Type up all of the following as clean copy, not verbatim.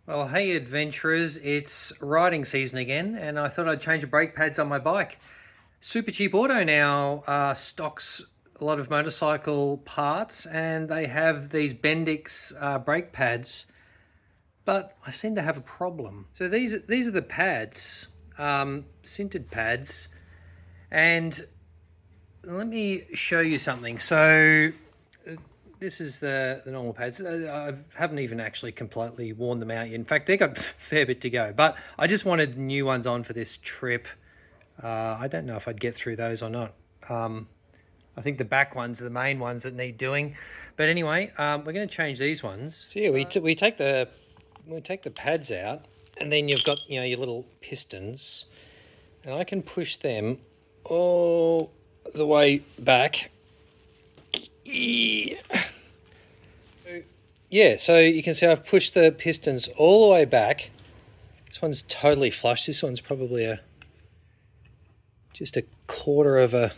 Well, hey adventurers, it's riding season again, and I thought I'd change the brake pads on my bike. Super Cheap Auto now stocks a lot of motorcycle parts, and they have these Bendix brake pads, but I seem to have a problem. So these are the pads, sintered pads, and let me show you something. So this is the normal pads. I haven't even actually completely worn them out yet. In fact, they've got a fair bit to go, but I just wanted new ones on for this trip. I don't know if I'd get through those or not. I think the back ones are the main ones that need doing. But anyway, we're going to change these ones. So yeah, we take the pads out, and then you've got your little pistons, and I can push them all the way back. Yeah, so you can see I've pushed the pistons all the way back. This one's totally flush. This one's probably just a quarter of a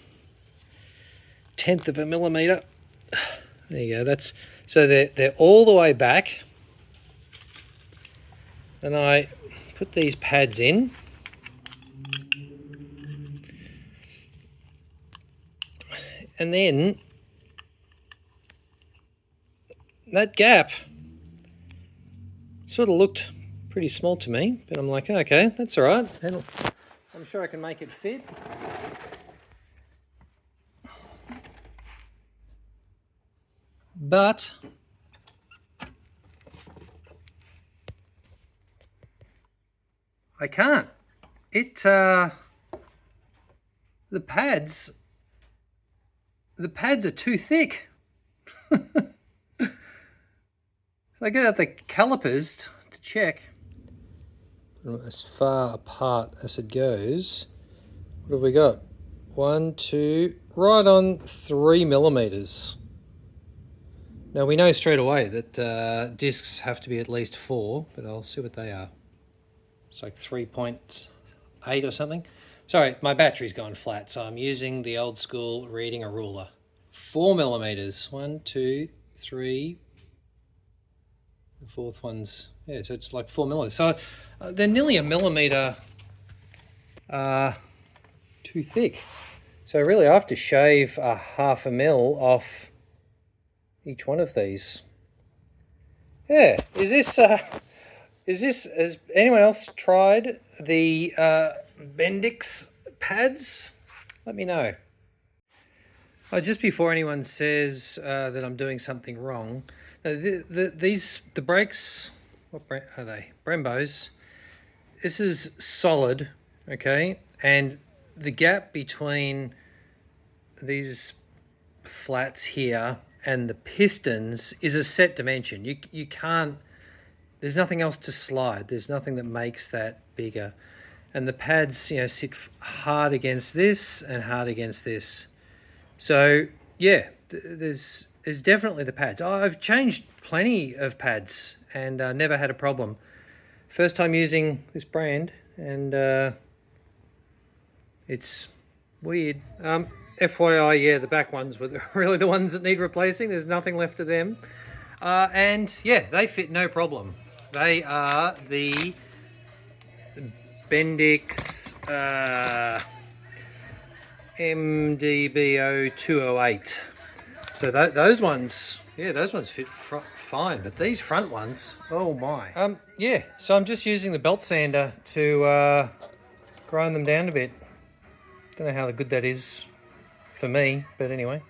tenth of a millimeter. There you go. So they're all the way back, and I put these pads in. And then that gap sort of looked pretty small to me, but I'm like, okay, that's all right. I'm sure I can make it fit. But I can't. The pads are too thick. So I get out the calipers to check. As far apart as it goes, what have we got? 1, 2, right on 3 millimeters. Now we know straight away that discs have to be at least 4, but I'll see what they are. It's like 3.8 or something. Sorry, my battery's gone flat, so I'm using the old school reading a ruler. 4 millimeters. 1, 2, 3. The fourth one's, yeah, so it's like 4 millimeters. So they're nearly a millimeter too thick. So really I have to shave a half a mil off each one of these. Yeah, has anyone else tried the Bendix pads? Let me know. Just before anyone says that I'm doing something wrong, the brakes, what brand are they? Brembos. This is solid, okay, and the gap between these flats here and the pistons is a set dimension. You can't. There's nothing else to slide. There's nothing that makes that bigger, and the pads, sit hard against this and hard against this. So yeah, there's definitely the pads. I've changed plenty of pads and never had a problem. First time using this brand, and it's weird. FYI, yeah, the back ones were really the ones that need replacing. There's nothing left of them. And yeah, they fit no problem. They are the Bendix MDBO 208. So those ones, yeah, those ones fit fine, but these front ones, oh my. Yeah, so I'm just using the belt sander to grind them down a bit. Don't know how good that is for me, but anyway.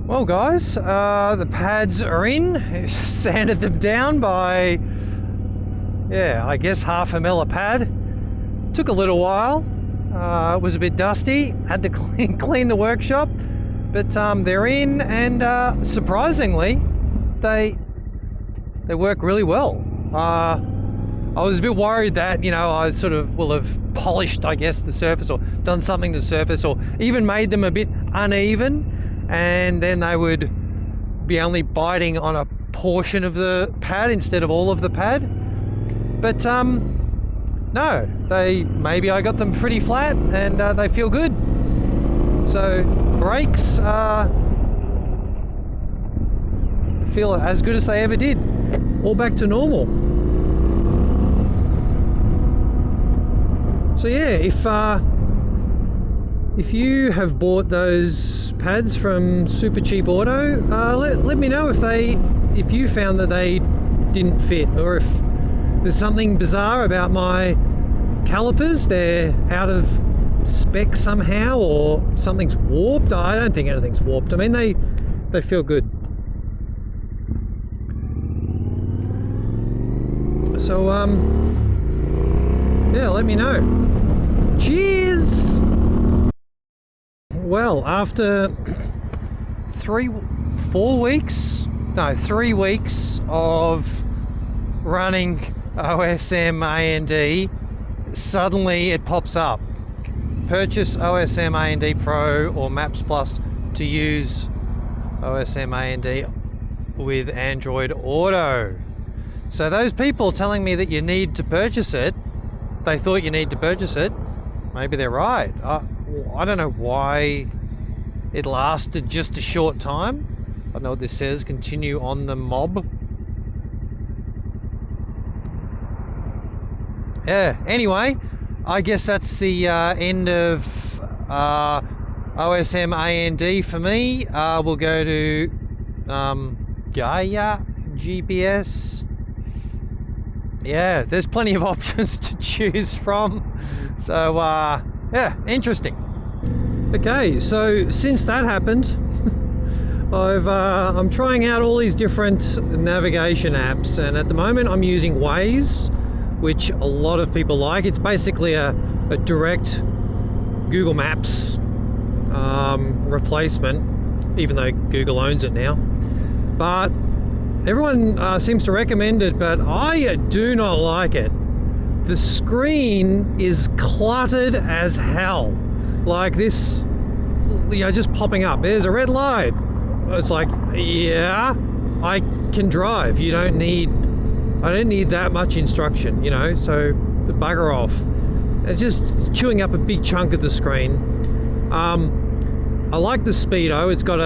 Well guys, the pads are in. Sanded them down by, yeah, I guess half a mil a pad. Took a little while. It was a bit dusty. Had to clean the workshop, but they're in, and surprisingly, they work really well. I was a bit worried that, I sort of will have polished, I guess, the surface, or done something to the surface, or even made them a bit uneven, and then they would be only biting on a portion of the pad instead of all of the pad. But no, maybe I got them pretty flat, and they feel good. So brakes feel as good as they ever did, all back to normal. So yeah, if you have bought those pads from Super Cheap Auto, let me know if you found that they didn't fit, or if there's something bizarre about my calipers. They're out of spec somehow, or something's warped. I don't think anything's warped. I mean, they feel good. So yeah, let me know. Cheers! Well, after 3 weeks of running OSM A&D, suddenly it pops up. Purchase OSM A&D Pro or Maps Plus to use OSM A&D with Android Auto. So those people telling me that you need to purchase it, they thought you need to purchase it, maybe they're right. I don't know why it lasted just a short time. I don't know what this says, continue on the mob. Yeah, anyway, I guess that's the end of OSM A&D for me. We'll go to Gaia GPS. Yeah, there's plenty of options to choose from. So yeah, interesting. Okay, so since that happened, I'm trying out all these different navigation apps, and at the moment I'm using Waze, which a lot of people like. It's basically a direct Google Maps replacement, even though Google owns it now. But everyone seems to recommend it, but I do not like it. The screen is cluttered as hell. Like this, you know, just popping up. There's a red light. It's like, yeah, I can drive. I don't need that much instruction, you know, so bugger off. It's just chewing up a big chunk of the screen. I like the speedo. It's got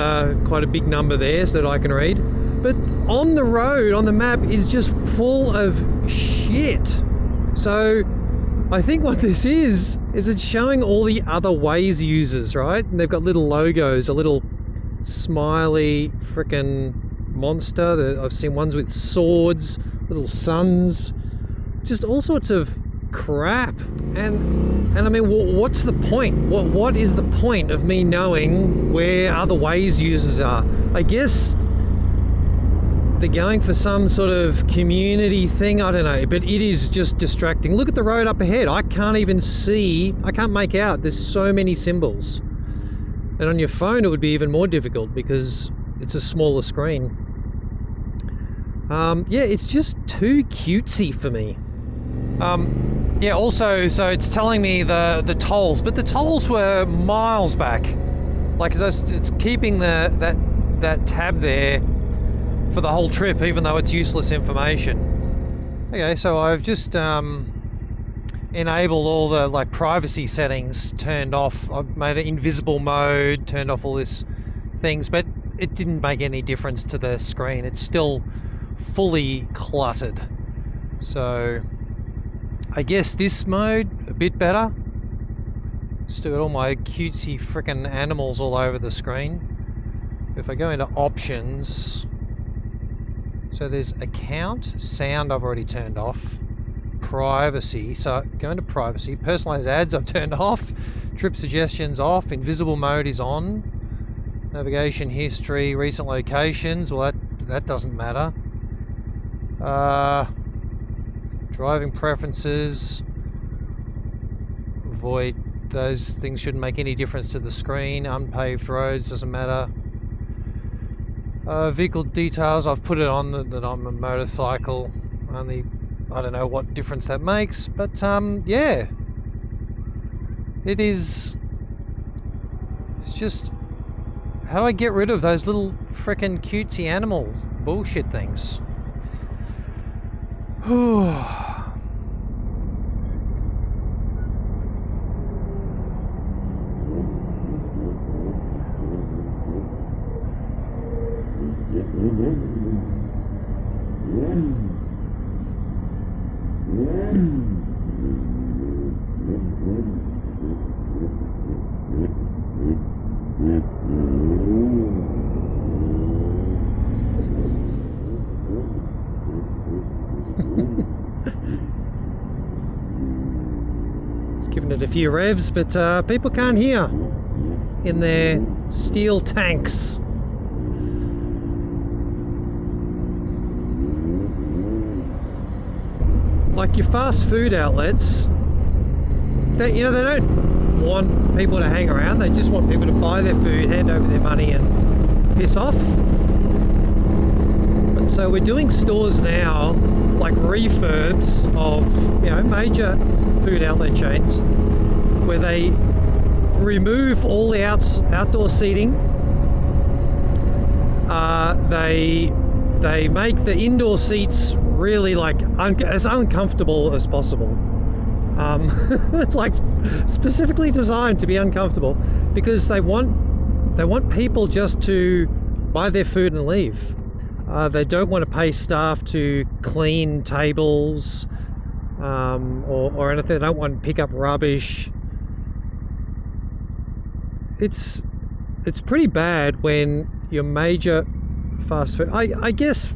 quite a big number there so that I can read. But on the road, on the map, is just full of shit. So I think what this is it's showing all the other Waze users, right? And they've got little logos, a little smiley frickin' monster. I've seen ones with swords, little suns, just all sorts of crap. And I mean, what's the point? What is the point of me knowing where other Waze users are? I guess they're going for some sort of community thing, I don't know, but it is just distracting. Look at the road up ahead. I can't even see, I can't make out. There's so many symbols. And on your phone it would be even more difficult because it's a smaller screen. Yeah, it's just too cutesy for me. Yeah, also, so it's telling me the tolls, but the tolls were miles back. Like, it's keeping that tab there for the whole trip, even though it's useless information. Okay, so I've just enabled all the like privacy settings, turned off. I've made it invisible mode, turned off all this things, but it didn't make any difference to the screen. It's still fully cluttered. So I guess this mode a bit better. Still got all my cutesy frickin' animals all over the screen. If I go into options, so there's account, sound I've already turned off, privacy, so go into privacy, personalized ads I've turned off, trip suggestions off, invisible mode is on, navigation history, recent locations, well that doesn't matter, driving preferences, avoid, those things shouldn't make any difference to the screen, unpaved roads doesn't matter. Vehicle details, I've put it on that I'm a motorcycle, only I don't know what difference that makes, but yeah, it's just, how do I get rid of those little frickin' cutesy animal bullshit things? Giving it a few revs, but people can't hear in their steel tanks. Like your fast food outlets, they don't want people to hang around. They just want people to buy their food, hand over their money, and piss off. And so we're doing stores now, like refurbs of major food outlet chains, where they remove all the outdoor seating. They make the indoor seats really like as uncomfortable as possible. Like specifically designed to be uncomfortable, because they want people just to buy their food and leave. They don't want to pay staff to clean tables or anything. They don't want to pick up rubbish. It's pretty bad when your major fast food, I guess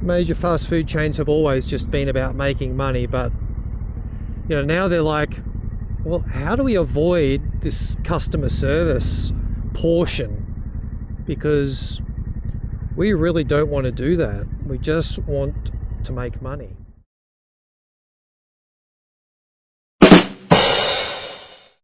major fast food chains have always just been about making money, but now they're like, well, how do we avoid this customer service portion? Because we really don't want to do that. We just want to make money.